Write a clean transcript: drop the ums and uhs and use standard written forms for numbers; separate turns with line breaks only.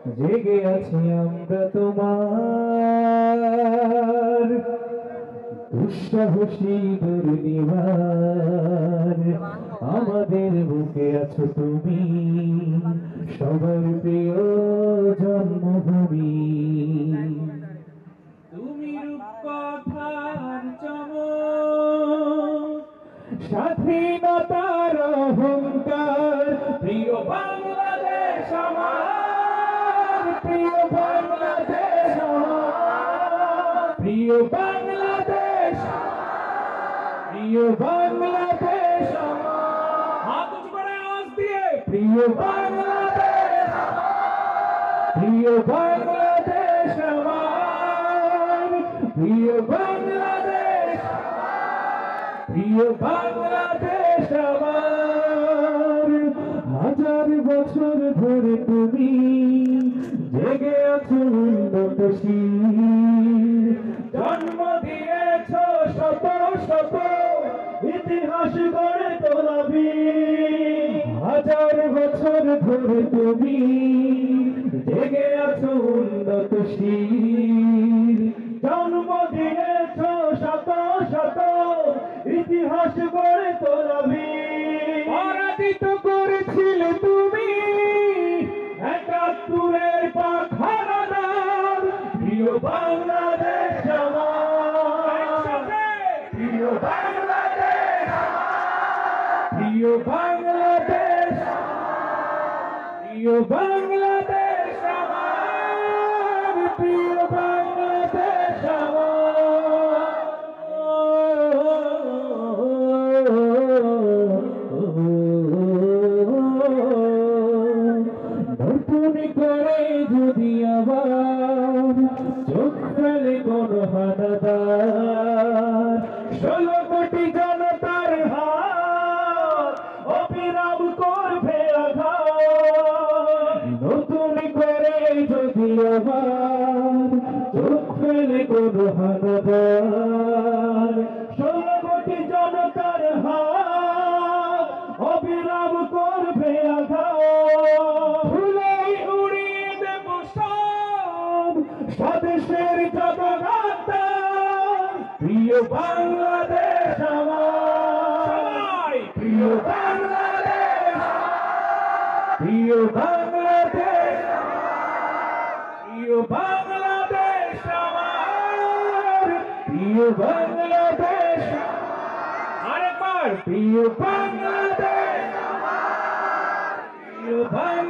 জেগে আছি আমরা তোমার দুঃসাহসী দুর্নিবার। আমাদের বুকে আছো তুমি, সবার প্রিয় জন্মভূমি। তুমি রূপকথার চমক, স্বাধীনতার অহংকার। প্রিয় বাংলাদেশ আমার, প্রিয় বাংলাদেশ আমার, প্রিয় বাংলাদেশ, প্রিয় বাংলাদেশ আমার। হাত উঁচু করে আওয়াজ দিয়ে প্রিয় বাংলাদেশ, প্রিয় বাংলাদেশ আমার, প্রিয় বাংলাদেশ, প্রিয় বাংলাদেশ আমার। হাজার বছর ধরে তুমি জেগে আছো উন্নতশীল, জন্ম দিয়েছ শত শত ইতিহাস গড়ে তোলাবি। হাজার বছর ধরে তুমি জেগে আছো উন্নতশীল, জন্ম দিয়েছ শত শত ইতিহাস গড়ে তোলাবি। পরাজিত করেছিলে তুমি একাত্তরের পাক হারাদার। প্রিয় বাংলাদেশ আমার, প্রিয় বাংলাদেশ, প্রিয় বাংলাদেশ, প্রিয় বাংলাদেশ আমার, প্রিয় বাংলাদেশ নতুন করে যদি আবার চোখ ফেলে কোন হানাদার, 16 কোটি জনতার হাত অবিরাম করবে আঘাত। নতুন করে যদি আবার চোখ ফেলে কোন হানাদার, 16 কোটি জনতার হাত অবিরাম করবে আঘাত। ধুলোয় উড়িয়ে দেব সব স্বদেশের যত গাদ্দার। প্রিয় বাংলাদেশ আমার, প্রিয় বাংলাদেশ, প্রিয় বাংলাদেশ, প্রিয় বাংলাদেশ আমার, প্রিয় বাংলাদেশ। আরেকবার প্রিয় বাংলাদেশ, প্রিয় বাংলাদেশ।